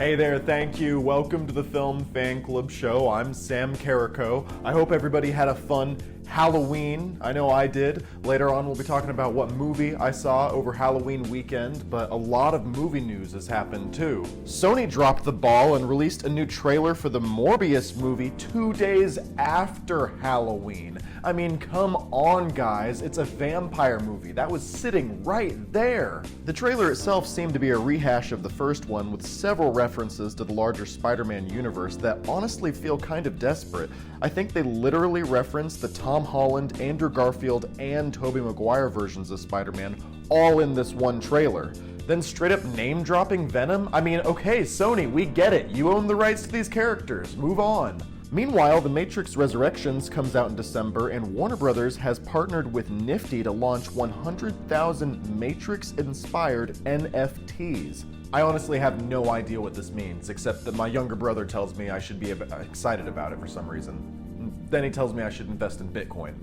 Hey there, thank you. Welcome to the Film Fan Club show. I'm Sam Carrico. I hope everybody had a fun Halloween. I know I did. Later on, we'll be talking about what movie I saw over Halloween weekend, but a lot of movie news has happened too. Sony dropped the ball and released a new trailer for the Morbius movie 2 days after Halloween. I mean, come on, guys. It's a vampire movie. That was sitting right there. The trailer itself seemed to be a rehash of the first one with several references to the larger Spider-Man universe that honestly feel kind of desperate. I think they literally referenced the Tom Holland, Andrew Garfield, and Tobey Maguire versions of Spider-Man all in this one trailer. Then straight up name-dropping Venom? I mean, okay, Sony, we get it. You own the rights to these characters. Move on. Meanwhile, The Matrix Resurrections comes out in December, and Warner Brothers has partnered with Nifty to launch 100,000 Matrix-inspired NFTs. I honestly have no idea what this means, except that my younger brother tells me I should be excited about it for some reason. Then he tells me I should invest in Bitcoin.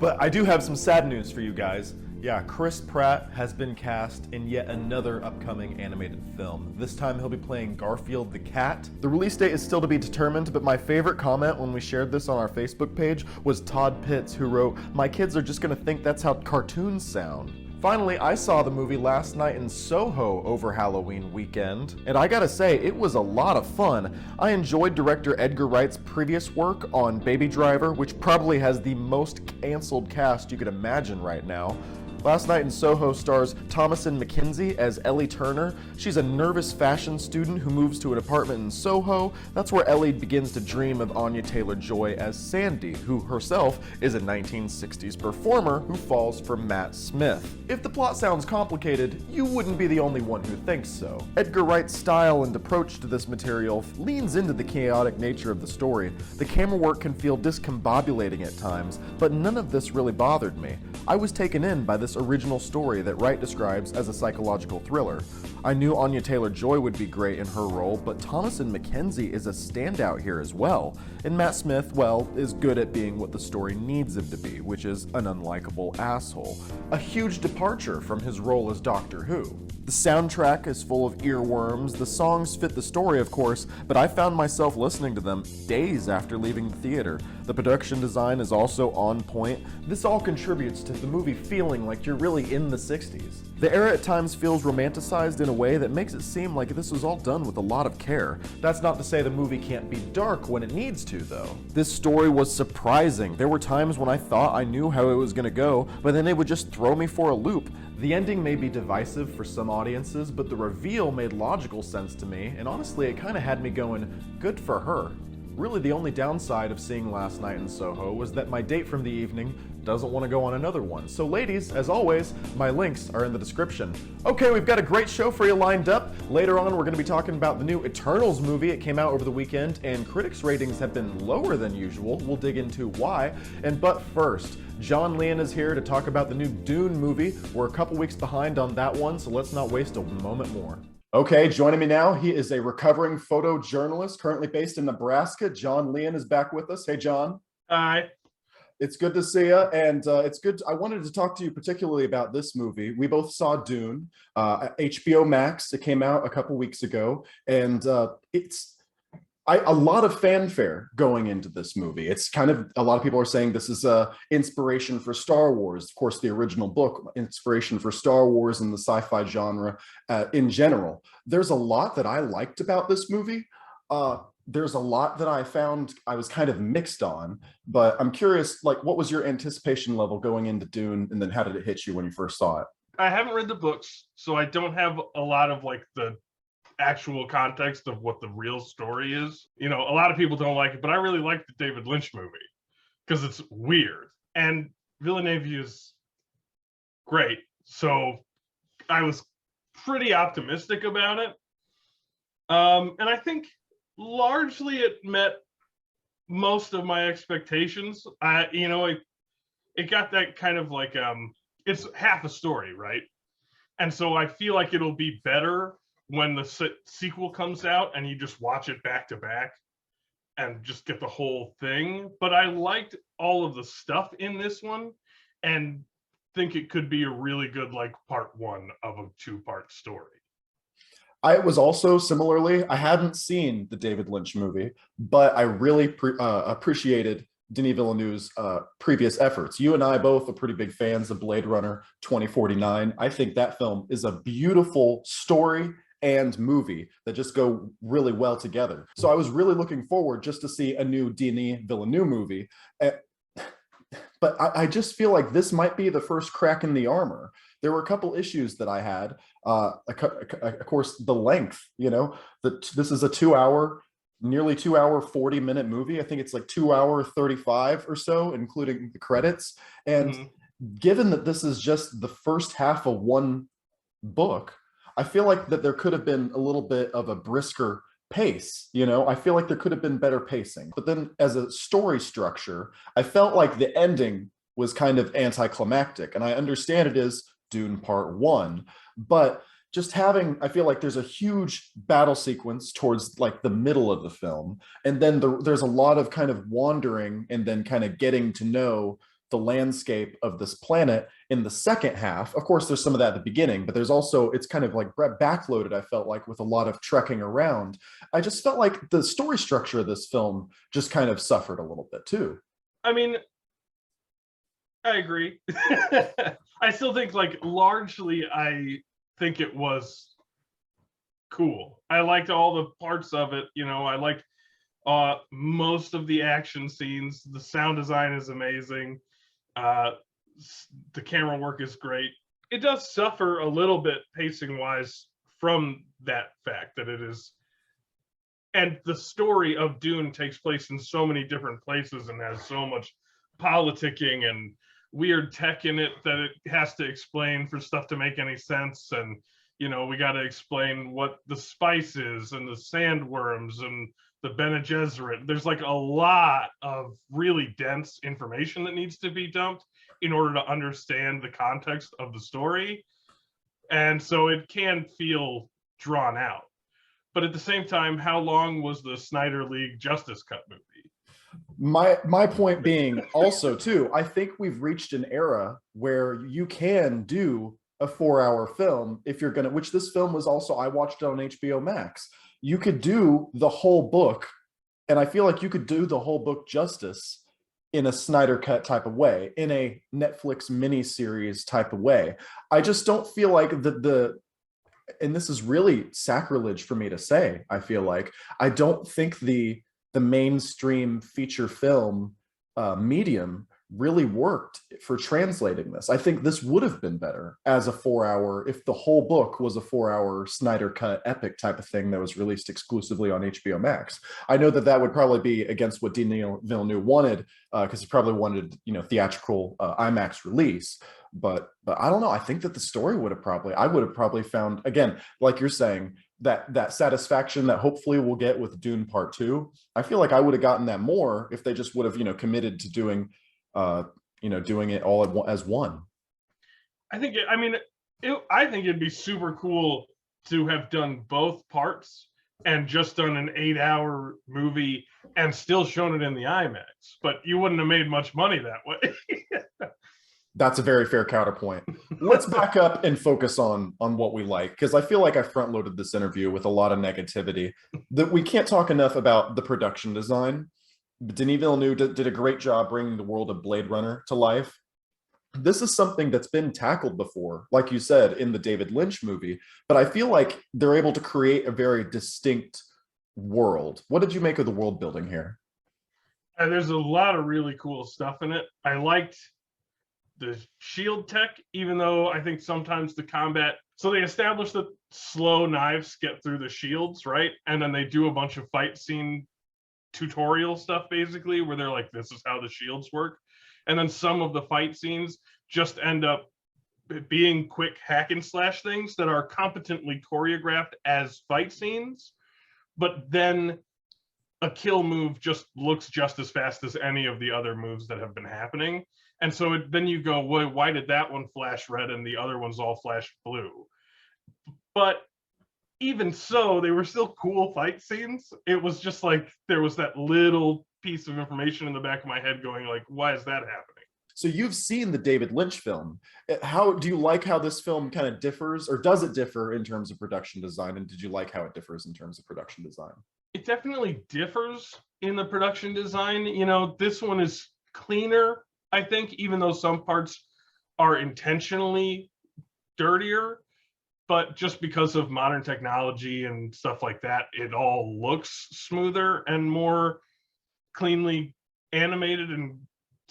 But I do have some sad news for you guys. Yeah, Chris Pratt has been cast in yet another upcoming animated film. This time he'll be playing Garfield the cat. The release date is still to be determined, but my favorite comment when we shared this on our Facebook page was Todd Pitts, who wrote, "My kids are just gonna think that's how cartoons sound." Finally, I saw the movie last night in Soho over Halloween weekend, and I gotta say, it was a lot of fun. I enjoyed director Edgar Wright's previous work on Baby Driver, which probably has the most canceled cast you could imagine right now. Last Night in Soho stars Thomasin McKenzie as Ellie Turner. She's a nervous fashion student who moves to an apartment in Soho. That's where Ellie begins to dream of Anya Taylor-Joy as Sandy, who herself is a 1960s performer who falls for Matt Smith. If the plot sounds complicated, you wouldn't be the only one who thinks so. Edgar Wright's style and approach to this material leans into the chaotic nature of the story. The camera work can feel discombobulating at times, but none of this really bothered me. I was taken in by this original story that Wright describes as a psychological thriller. I knew Anya Taylor-Joy would be great in her role, but Thomasin McKenzie is a standout here as well. And Matt Smith, well, is good at being what the story needs him to be, which is an unlikable asshole. A huge departure from his role as Doctor Who. The soundtrack is full of earworms, the songs fit the story of course, but I found myself listening to them days after leaving the theater. The production design is also on point. This all contributes to the movie feeling like you're really in the 60s. The era at times feels romanticized in a way that makes it seem like this was all done with a lot of care. That's not to say the movie can't be dark when it needs to, though. This story was surprising. There were times when I thought I knew how it was gonna go, but then they would just throw me for a loop. The ending may be divisive for some audiences, but the reveal made logical sense to me, and honestly, it kinda had me going, good for her. Really, the only downside of seeing Last Night in Soho was that my date from the evening doesn't want to go on another one. So ladies, as always, my links are in the description. Okay, we've got a great show for you lined up. Later on, we're going to be talking about the new Eternals movie. It came out over the weekend, and critics' ratings have been lower than usual. We'll dig into why. But first, John Lein is here to talk about the new Dune movie. We're a couple weeks behind on that one, so let's not waste a moment more. Okay, joining me now, he is a recovering photojournalist currently based in Nebraska. John Lein is back with us. Hey, John. Hi. It's good to see you, and it's good. I wanted to talk to you particularly about this movie. We both saw Dune, HBO Max. It came out a couple weeks ago, and it's a lot of fanfare going into this movie. It's kind of, a lot of people are saying this is inspiration for Star Wars. Of course, the original book, inspiration for Star Wars and the sci-fi genre in general. There's a lot that I liked about this movie. There's a lot that I found I was kind of mixed on, but I'm curious, like, what was your anticipation level going into Dune, and then how did it hit you when you first saw it? I haven't read the books, so I don't have a lot of like the actual context of what the real story is. You know, a lot of people don't like it, but I really like the David Lynch movie because it's weird. And Villeneuve is great. So I was pretty optimistic about it. And I think largely it met most of my expectations. It got that kind of like, it's half a story, right? And so I feel like it'll be better when the sequel comes out and you just watch it back to back and just get the whole thing. But I liked all of the stuff in this one and think it could be a really good like part one of a two-part story. I was also similarly, I hadn't seen the David Lynch movie, but I really appreciated Denis Villeneuve's previous efforts. You and I both are pretty big fans of Blade Runner 2049. I think that film is a beautiful story and movie that just go really well together. So I was really looking forward just to see a new Denis Villeneuve movie. Uh, but I just feel like this might be the first crack in the armor. There were a couple issues that I had. Of course, the length. This is a 2 hour, nearly 2 hour, 40-minute movie. I think it's like 2 hour 35 or so, including the credits. And given that this is just the first half of one book, I feel like that there could have been a little bit of a brisker pace. I feel like there could have been better pacing. But then as a story structure, I felt like the ending was kind of anticlimactic. And I understand it is Dune Part 1, but just I feel like there's a huge battle sequence towards like the middle of the film. And then there's a lot of kind of wandering and then kind of getting to know the landscape of this planet in the second half. Of course, there's some of that at the beginning, but there's also, it's kind of like backloaded, I felt like, with a lot of trekking around. I just felt like the story structure of this film just kind of suffered a little bit too. I mean, I agree. I still think, like, largely, I think it was cool. I liked all the parts of it. I liked most of the action scenes. The sound design is amazing. The camera work is great. It does suffer a little bit pacing wise from that fact that it is, and the story of Dune takes place in so many different places and has so much politicking and weird tech in it that it has to explain for stuff to make any sense. And we got to explain what the spice is and the sandworms and the Bene Gesserit. There's like a lot of really dense information that needs to be dumped in order to understand the context of the story. And so it can feel drawn out. But at the same time, how long was the Snyder League Justice Cut movie? My point being also too, I think we've reached an era where you can do a 4 hour film if you're gonna, which this film was also, I watched it on HBO Max. You could do the whole book, and I feel like you could do the whole book justice in a Snyder Cut type of way, in a Netflix miniseries type of way. I just don't feel like and this is really sacrilege for me to say, I feel like, I don't think the mainstream feature film medium really worked for translating this. I think this would have been better as a 4 hour, if the whole book was a 4 hour Snyder Cut epic type of thing that was released exclusively on HBO Max. I know that would probably be against what Denis Villeneuve wanted, because he probably wanted, theatrical IMAX release. But I don't know. I think that the story I would have probably found, again, like you're saying, that satisfaction that hopefully we'll get with Dune Part 2. I feel like I would have gotten that more if they just would have, committed to doing it all as one. I think it'd be super cool to have done both parts and just done an 8 hour movie and still shown it in the IMAX, but you wouldn't have made much money that way. That's a very fair counterpoint. Let's back up and focus on what we like, because I feel like I front loaded this interview with a lot of negativity. That we can't talk enough about the production design. Denis Villeneuve did a great job bringing the world of Blade Runner to life. This is something that's been tackled before, like you said, in the David Lynch movie, but I feel like they're able to create a very distinct world. What did you make of the world building here? There's a lot of really cool stuff in it. I liked the shield tech, even though I think sometimes the combat, so they establish that slow knives get through the shields, right? And then they do a bunch of fight scene tutorial stuff, basically, where they're like, this is how the shields work. And then some of the fight scenes just end up being quick hack and slash things that are competently choreographed as fight scenes, but then a kill move just looks just as fast as any of the other moves that have been happening. And so then you go, well, why did that one flash red and the other ones all flash blue? But even so, they were still cool fight scenes. It was just like there was that little piece of information in the back of my head going like, why is that happening? So you've seen the David Lynch film. How do you like how this film kind of differs, or does it differ in terms of production design? And did you like how it differs in terms of production design? It definitely differs in the production design. You know, this one is cleaner, I think, even though some parts are intentionally dirtier. But just because of modern technology and stuff like that, it all looks smoother and more cleanly animated and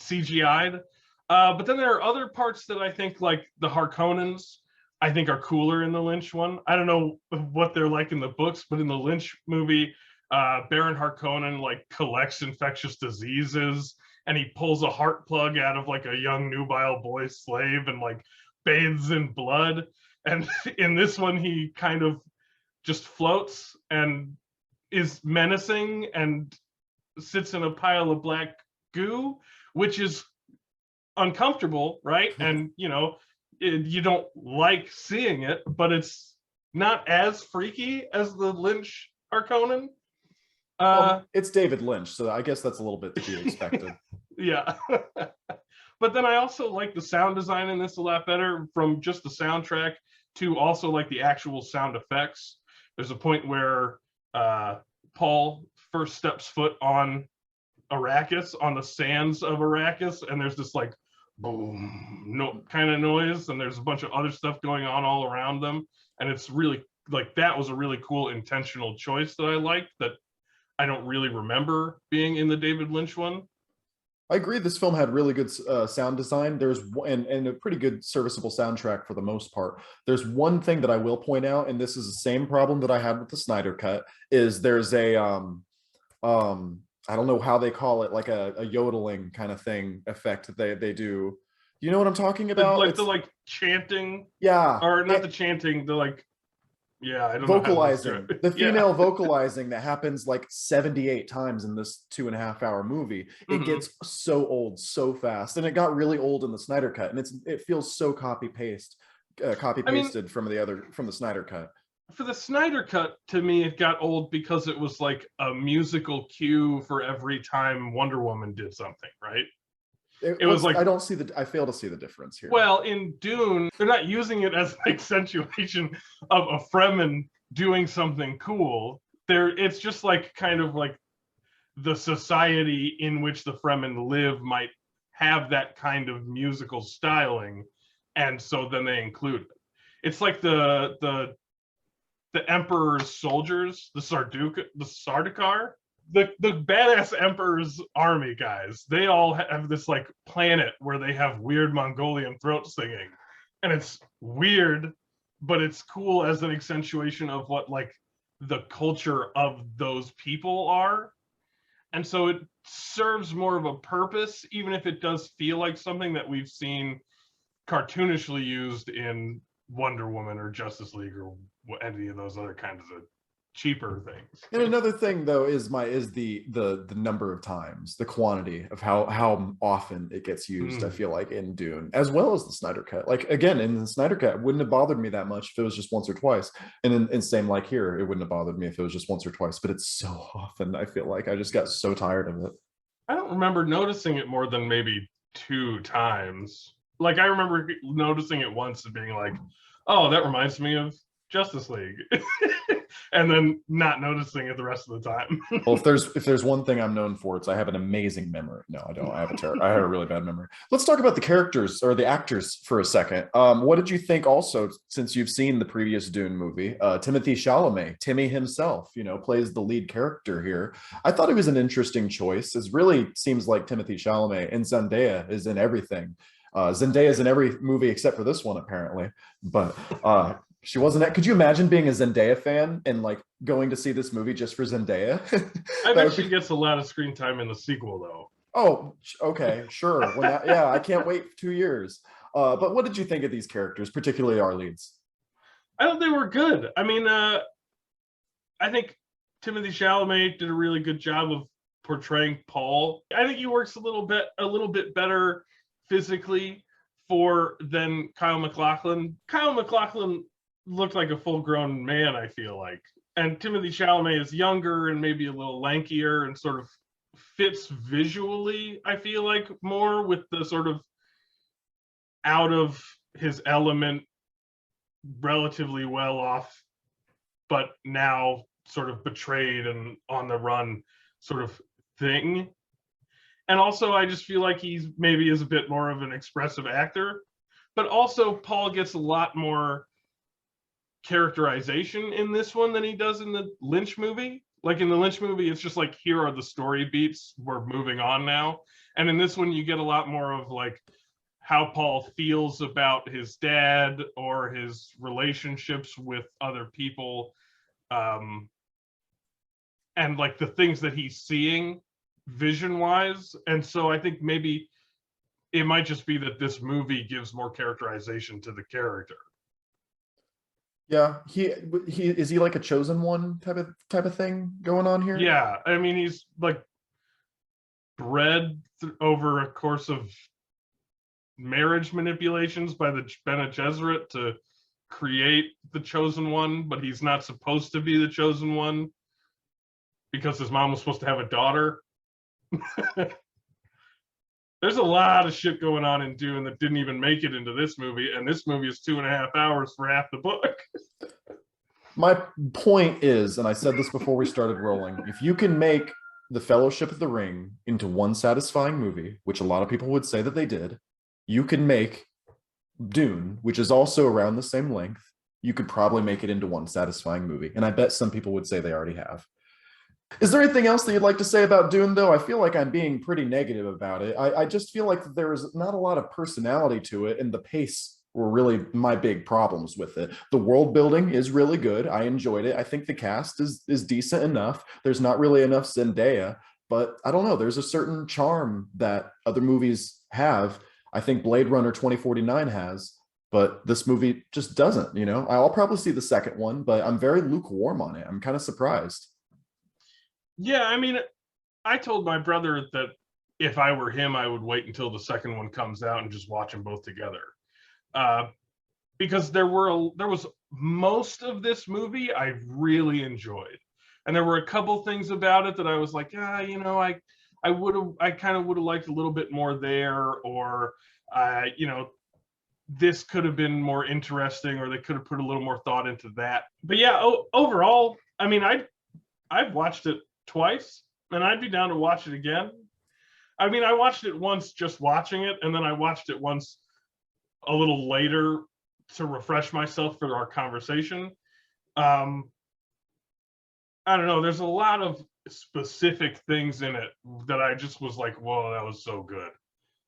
CGI'd. But then there are other parts that I think, like the Harkonnens, I think are cooler in the Lynch one. I don't know what they're like in the books, but in the Lynch movie, Baron Harkonnen like collects infectious diseases, and he pulls a heart plug out of like a young nubile boy slave and like bathes in blood. And in this one, he kind of just floats and is menacing and sits in a pile of black goo, which is uncomfortable, right? And, you know, you don't like seeing it, but it's not as freaky as the Lynch Harkonnen. It's David Lynch, so I guess that's a little bit to be expected. Yeah. But then I also like the sound design in this a lot better, from just the soundtrack to also like the actual sound effects. There's a point where Paul first steps foot on Arrakis, on the sands of Arrakis, and there's this like boom no kind of noise, and there's a bunch of other stuff going on all around them, and it's really like, that was a really cool intentional choice that I liked, that I don't really remember being in the David Lynch one. I agree. This film had really good sound design. And a pretty good serviceable soundtrack for the most part. There's one thing that I will point out, and this is the same problem that I had with the Snyder Cut, is there's a I don't know how they call it, like a yodeling kind of thing effect that they do. You know what I'm talking about? Like the like chanting, yeah, or not the chanting, the like, yeah, I don't vocalizing, know the female vocalizing that happens like 78 times in this 2.5 hour movie. It gets so old so fast, and it got really old in the Snyder Cut, and it feels so copy pasted from the Snyder Cut. For the Snyder Cut, to me, it got old because it was like a musical cue for every time Wonder Woman did something, right? It was like, I fail to see the difference here. Well, in Dune, they're not using it as an accentuation of a Fremen doing something cool. It's just like kind of like the society in which the Fremen live might have that kind of musical styling, and so then they include it. It's like the Emperor's soldiers, the Sardaukar, the badass Emperor's army guys. They all have this like planet where they have weird Mongolian throat singing, and it's weird, but it's cool as an accentuation of what like the culture of those people are. And so it serves more of a purpose, even if it does feel like something that we've seen cartoonishly used in Wonder Woman or Justice League or any of those other kinds of cheaper things. And another thing though is the number of times, the quantity of how often it gets used. I feel like in Dune, as well as the Snyder Cut. Like again, in the Snyder Cut, it wouldn't have bothered me that much if it was just once or twice. And same like here, it wouldn't have bothered me if it was just once or twice. But it's so often. I feel like I just got so tired of it. I don't remember noticing it more than maybe 2 times. Like I remember noticing it once and being like, "Oh, that reminds me of Justice League," and then not noticing it the rest of the time. Well, if there's one thing I'm known for, it's I have an amazing memory. No, I don't. I have a really bad memory. Let's talk about the characters or the actors for a second. What did you think? Also, since you've seen the previous Dune movie, Timothée Chalamet, Timmy himself, plays the lead character here. I thought he was an interesting choice. It really seems like Timothée Chalamet, and Zendaya is in everything. Zendaya is in every movie except for this one, apparently. But she wasn't. Could you imagine being a Zendaya fan and like going to see this movie just for Zendaya? I bet she gets a lot of screen time in the sequel, though. Oh, okay, sure. I can't wait for 2 years. But what did you think of these characters, particularly our leads? I thought they were good. I mean, I think Timothée Chalamet did a really good job of portraying Paul. I think he works a little bit better physically than Kyle MacLachlan. Kyle MacLachlan looked like a full-grown man, I feel like. And Timothée Chalamet is younger and maybe a little lankier and sort of fits visually, I feel like, more with the sort of out of his element, relatively well off, but now sort of betrayed and on the run sort of thing. And also, I just feel like he's maybe is a bit more of an expressive actor, but also Paul gets a lot more characterization in this one than he does in the Lynch movie. Like in the Lynch movie, it's just like, here are the story beats, we're moving on now. And in this one, you get a lot more of like how Paul feels about his dad or his relationships with other people, and like the things that he's seeing vision wise. And so I think maybe it might just be that this movie gives more characterization to the character. Yeah, he is he like a chosen one type of thing going on here? Yeah, I mean, he's like bred over a course of marriage manipulations by the Bene Gesserit to create the chosen one, but he's not supposed to be the chosen one because his mom was supposed to have a daughter. There's a lot of shit going on in Dune that didn't even make it into this movie, and this movie is 2.5 hours for half the book. My point is, and I said this before we started rolling, if you can make The Fellowship of the Ring into one satisfying movie, which a lot of people would say that they did, you can make Dune, which is also around the same length, you could probably make it into one satisfying movie. And I bet some people would say they already have. Is there anything else that you'd like to say about Dune, though? I feel like I'm being pretty negative about it. I just feel like there is not a lot of personality to it, and the pace were really my big problems with it. The world building is really good. I enjoyed it. I think the cast is decent enough. There's not really enough Zendaya, but I don't know. There's a certain charm that other movies have. I think Blade Runner 2049 has, but this movie just doesn't, you know? I'll probably see the second one, but I'm very lukewarm on it. I'm kind of surprised. Yeah, I mean, I told my brother that if I were him, I would wait until the second one comes out and just watch them both together. Because there was most of this movie I really enjoyed, and there were a couple things about it that I was like, you know, I kind of would have liked a little bit more there, or you know, this could have been more interesting, or they could have put a little more thought into that. But yeah, overall, I mean, I've watched it twice, and I'd be down to watch it again. I mean, I watched it once just watching it, and then I watched it once a little later to refresh myself for our conversation. I don't know, there's a lot of specific things in it that I just was like, whoa, that was so good.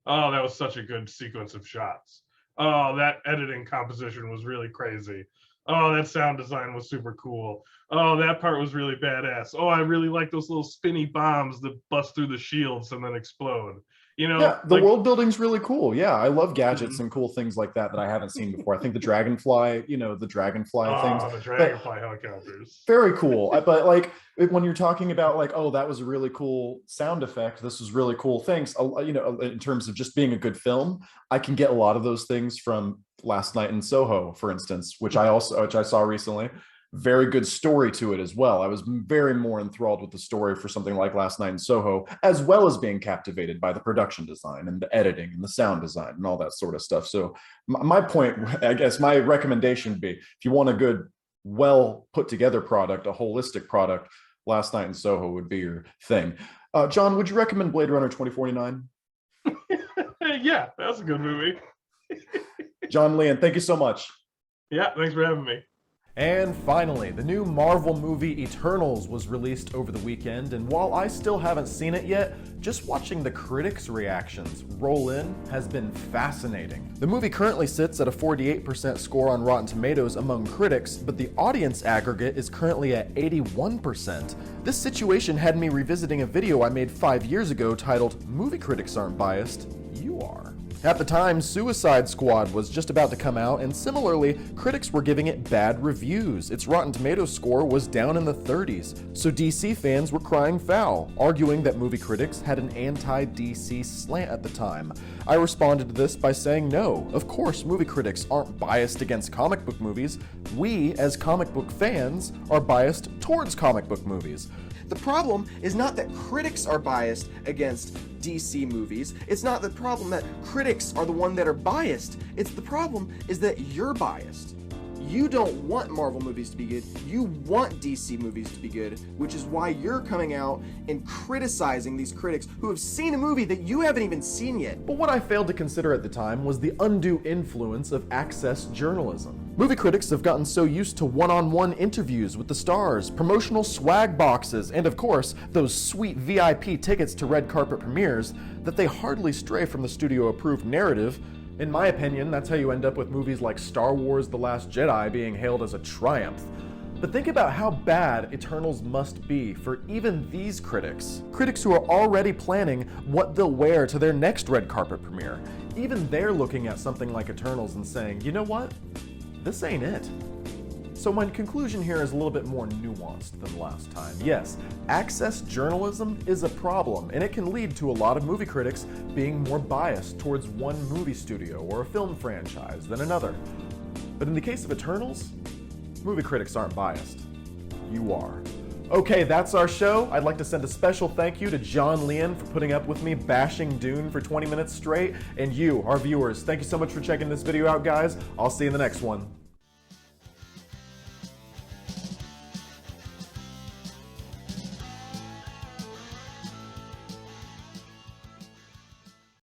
Oh, that was such a good sequence of shots. Oh, that editing composition was really crazy. Oh, that sound design was super cool. Oh, that part was really badass. Oh, I really like those little spinny bombs that bust through the shields and then explode. You know, yeah, the world building's really cool. Yeah, I love gadgets and cool things like that I haven't seen before. I think the dragonfly, you know, the dragonfly things. The dragonfly helicopters. Very cool. But like when you're talking about like, oh, that was a really cool sound effect, this was really cool things, you know, in terms of just being a good film, I can get a lot of those things from Last Night in Soho, for instance, which I saw recently. Very good story to it as well. I was very more enthralled with the story for something like Last Night in Soho, as well as being captivated by the production design and the editing and the sound design and all that sort of stuff. So my point, I guess my recommendation would be, if you want a good, well put together product, a holistic product, Last Night in Soho would be your thing. John, would you recommend Blade Runner 2049? Yeah, that's a good movie. John Lein, thank you so much. Yeah, thanks for having me. And finally, the new Marvel movie Eternals was released over the weekend, and while I still haven't seen it yet, just watching the critics' reactions roll in has been fascinating. The movie currently sits at a 48% score on Rotten Tomatoes among critics, but the audience aggregate is currently at 81%. This situation had me revisiting a video I made 5 years ago titled "Movie Critics Aren't Biased, You Are." At the time, Suicide Squad was just about to come out, and similarly, critics were giving it bad reviews. Its Rotten Tomatoes score was down in the 30s, so DC fans were crying foul, arguing that movie critics had an anti-DC slant at the time. I responded to this by saying no, of course movie critics aren't biased against comic book movies. We, as comic book fans, are biased towards comic book movies. The problem is not that critics are biased against DC movies. It's not the problem that critics are the one that are biased. It's the problem is that you're biased. You don't want Marvel movies to be good. You want DC movies to be good, which is why you're coming out and criticizing these critics who have seen a movie that you haven't even seen yet. But what I failed to consider at the time was the undue influence of access journalism. Movie critics have gotten so used to one-on-one interviews with the stars, promotional swag boxes, and of course, those sweet VIP tickets to red carpet premieres that they hardly stray from the studio-approved narrative. In my opinion, that's how you end up with movies like Star Wars: The Last Jedi being hailed as a triumph. But think about how bad Eternals must be for even these critics. Critics who are already planning what they'll wear to their next red carpet premiere. Even they're looking at something like Eternals and saying, you know what? This ain't it. So my conclusion here is a little bit more nuanced than last time. Yes, access journalism is a problem, and it can lead to a lot of movie critics being more biased towards one movie studio or a film franchise than another. But in the case of Eternals, movie critics aren't biased. You are. Okay, that's our show. I'd like to send a special thank you to John Lein for putting up with me bashing Dune for 20 minutes straight, and you, our viewers, thank you so much for checking this video out, guys. I'll see you in the next one.